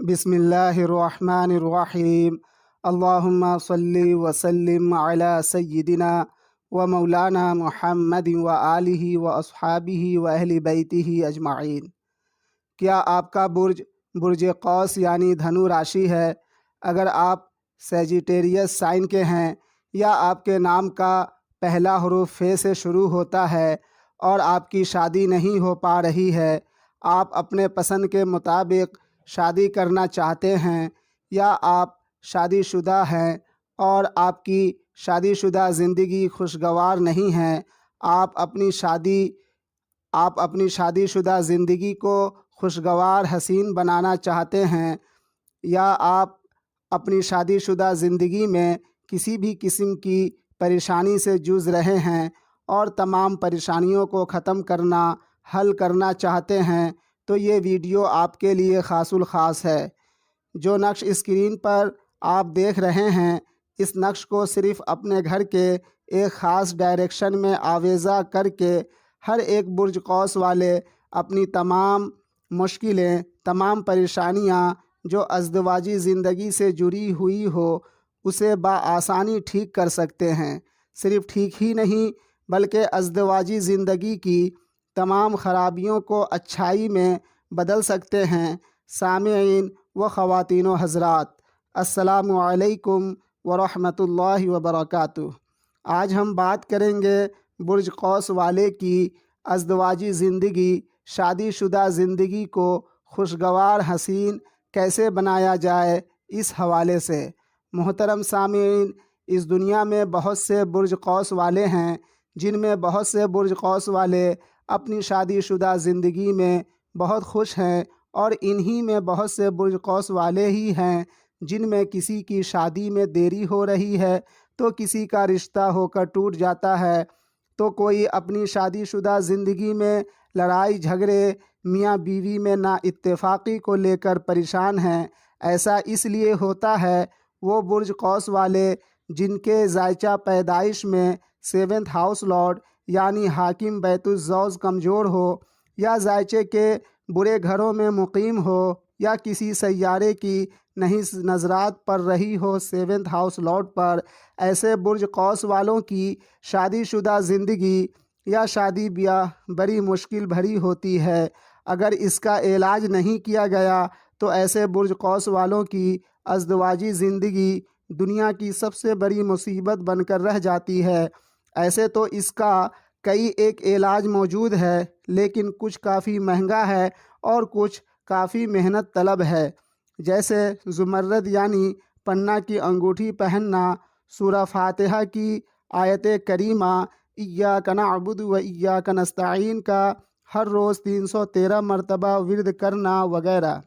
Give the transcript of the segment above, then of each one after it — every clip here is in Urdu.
بسم اللہ الرحمن الرحیم۔ اللہم صلی وسلم علی سیدنا و مولانا محمد و آلہ و اصحابہ و اہل بیتہ اجمعین۔ کیا آپ کا برج قوس یعنی دھنو راشی ہے؟ اگر آپ سیجیٹیریس سائن کے ہیں یا آپ کے نام کا پہلا حرف فے سے شروع ہوتا ہے اور آپ کی شادی نہیں ہو پا رہی ہے، آپ اپنے پسند کے مطابق شادی کرنا چاہتے ہیں، یا آپ شادی شدہ ہیں اور آپ کی شادی شدہ زندگی خوشگوار نہیں ہے، آپ اپنی شادی شدہ زندگی کو خوشگوار حسین بنانا چاہتے ہیں، یا آپ اپنی شادی شدہ زندگی میں کسی بھی قسم کی پریشانی سے جوجھ رہے ہیں اور تمام پریشانیوں کو ختم کرنا، حل کرنا چاہتے ہیں، تو یہ ویڈیو آپ کے لیے خاص الخاص ہے۔ جو نقش اسکرین پر آپ دیکھ رہے ہیں، اس نقش کو صرف اپنے گھر کے ایک خاص ڈائریکشن میں آویزہ کر کے ہر ایک برج قوس والے اپنی تمام مشکلیں، تمام پریشانیاں جو ازدواجی زندگی سے جڑی ہوئی ہو، اسے بآسانی ٹھیک کر سکتے ہیں۔ صرف ٹھیک ہی نہیں بلکہ ازدواجی زندگی کی تمام خرابیوں کو اچھائی میں بدل سکتے ہیں۔ سامعین و خواتین و حضرات، السلام علیکم ورحمۃ اللہ وبرکاتہ۔ آج ہم بات کریں گے برج قوس والے کی ازدواجی زندگی، شادی شدہ زندگی کو خوشگوار حسین کیسے بنایا جائے، اس حوالے سے۔ محترم سامعین، اس دنیا میں بہت سے برج قوس والے ہیں، جن میں بہت سے برج قوس والے اپنی شادی شدہ زندگی میں بہت خوش ہیں، اور انہی میں بہت سے برج قوس والے ہی ہیں جن میں کسی کی شادی میں دیری ہو رہی ہے، تو کسی کا رشتہ ہو کر ٹوٹ جاتا ہے، تو کوئی اپنی شادی شدہ زندگی میں لڑائی جھگڑے، میاں بیوی میں نا اتفاقی کو لے کر پریشان ہیں۔ ایسا اس لیے ہوتا ہے، وہ برج قوس والے جن کے ذائچہ پیدائش میں 7th ہاؤس لارڈ یعنی حاکم بیت الزوج کمزور ہو، یا ذائچے کے برے گھروں میں مقیم ہو، یا کسی سیارے کی نہیں نظرات پڑ رہی ہو 7th ہاؤس لارڈ پر، ایسے برج قوس والوں کی شادی شدہ زندگی یا شادی بیاہ بڑی مشکل بھری ہوتی ہے۔ اگر اس کا علاج نہیں کیا گیا تو ایسے برج قوس والوں کی ازدواجی زندگی دنیا کی سب سے بڑی مصیبت بن کر رہ جاتی ہے۔ ایسے تو اس کا کئی ایک علاج موجود ہے، لیکن کچھ کافی مہنگا ہے اور کچھ کافی محنت طلب ہے۔ جیسے زمرد یعنی پنہ کی انگوٹھی پہننا، سورہ فاتحہ کی آیت کریمہ ایاک نعبد و ایاک نستعین کا ہر روز 313 مرتبہ ورد کرنا وغیرہ۔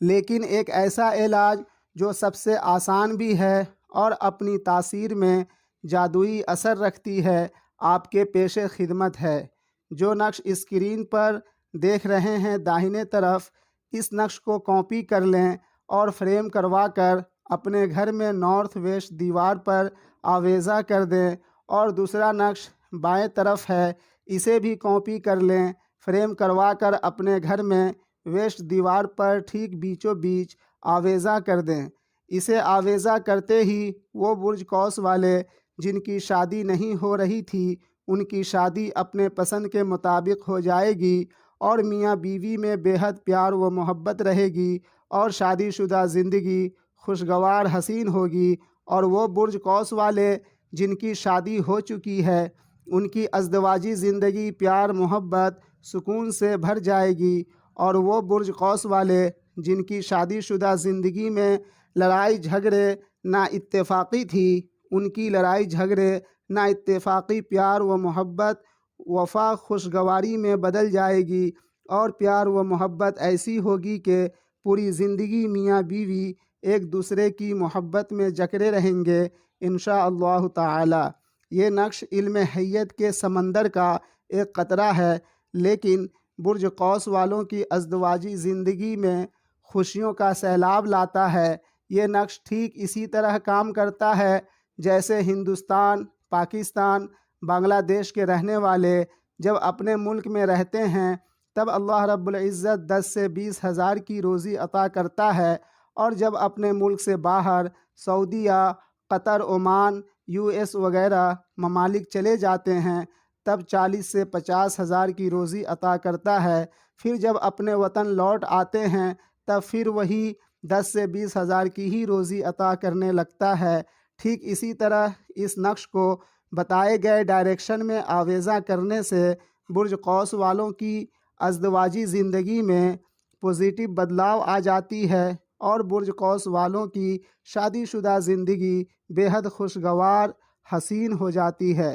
لیکن ایک ایسا علاج جو سب سے آسان بھی ہے اور اپنی تاثیر میں جادوئی اثر رکھتی ہے، آپ کے پیش خدمت ہے۔ جو نقش اسکرین پر دیکھ رہے ہیں داہنے طرف، اس نقش کو کاپی کر لیں اور فریم کروا کر اپنے گھر میں نارتھ ویسٹ دیوار پر آویزہ کر دیں، اور دوسرا نقش بائیں طرف ہے، اسے بھی کاپی کر لیں، فریم کروا کر اپنے گھر میں ویسٹ دیوار پر ٹھیک بیچوں بیچ آویزہ کر دیں۔ اسے آویزہ کرتے ہی وہ برج قوس والے جن کی شادی نہیں ہو رہی تھی، ان کی شادی اپنے پسند کے مطابق ہو جائے گی، اور میاں بیوی میں بے حد پیار و محبت رہے گی، اور شادی شدہ زندگی خوشگوار حسین ہوگی۔ اور وہ برج قوس والے جن کی شادی ہو چکی ہے، ان کی ازدواجی زندگی پیار محبت سکون سے بھر جائے گی، اور وہ برج قوس والے جن کی شادی شدہ زندگی میں لڑائی جھگڑے نا اتفاقی تھی، ان کی لڑائی جھگڑے نا اتفاقی پیار و محبت وفا خوشگواری میں بدل جائے گی، اور پیار و محبت ایسی ہوگی کہ پوری زندگی میاں بیوی ایک دوسرے کی محبت میں جکڑے رہیں گے انشاءاللہ تعالی۔ یہ نقش علم حیت کے سمندر کا ایک قطرہ ہے، لیکن برج قوس والوں کی ازدواجی زندگی میں خوشیوں کا سیلاب لاتا ہے۔ یہ نقش ٹھیک اسی طرح کام کرتا ہے جیسے ہندوستان، پاکستان، بنگلہ دیش کے رہنے والے جب اپنے ملک میں رہتے ہیں تب اللہ رب العزت 10 سے 20 ہزار کی روزی عطا کرتا ہے، اور جب اپنے ملک سے باہر سعودیہ، قطر، عمان، US وغیرہ ممالک چلے جاتے ہیں تب 40 سے 50 ہزار کی روزی عطا کرتا ہے۔ پھر جب اپنے وطن لوٹ آتے ہیں تب پھر وہی 10 سے 20 ہزار کی ہی روزی عطا کرنے لگتا ہے۔ ٹھیک اسی طرح اس نقش کو بتائے گئے ڈائریکشن میں آویزاں کرنے سے برج قوس والوں کی ازدواجی زندگی میں پوزیٹیو بدلاؤ آ جاتی ہے، اور برج قوس والوں کی شادی شدہ زندگی بے حد خوشگوار حسین ہو جاتی ہے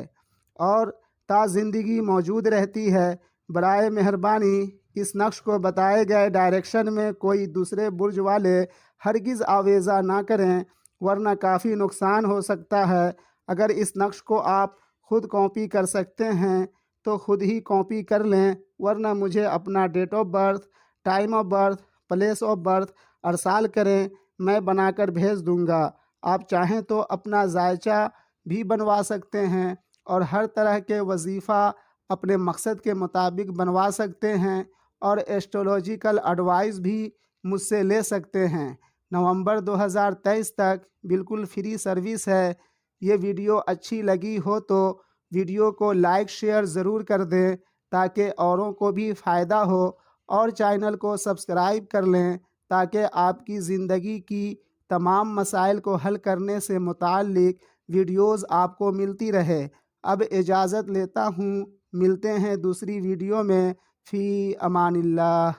اور تا زندگی موجود رہتی ہے۔ برائے مہربانی اس نقش کو بتائے گئے ڈائریکشن میں کوئی دوسرے برج والے ہرگز آویزہ نہ کریں، ورنہ کافی نقصان ہو سکتا ہے۔ اگر اس نقش کو آپ خود کاپی کر سکتے ہیں تو خود ہی کاپی کر لیں، ورنہ مجھے اپنا date of birth, time of birth, place of birth ارسال کریں، میں بنا کر بھیج دوں گا۔ آپ چاہیں تو اپنا ذائچہ بھی بنوا سکتے ہیں اور ہر طرح کے وظیفہ اپنے مقصد کے مطابق بنوا سکتے ہیں، اور ایسٹرولوجیکل ایڈوائز بھی مجھ سے لے سکتے ہیں۔ نومبر 2023 تک بالکل فری سروس ہے۔ یہ ویڈیو اچھی لگی ہو تو ویڈیو کو لائک شیئر ضرور کر دیں تاکہ اوروں کو بھی فائدہ ہو، اور چینل کو سبسکرائب کر لیں تاکہ آپ کی زندگی کی تمام مسائل کو حل کرنے سے متعلق ویڈیوز آپ کو ملتی رہے۔ اب اجازت لیتا ہوں، ملتے ہیں دوسری ویڈیو میں۔ فی امان اللہ۔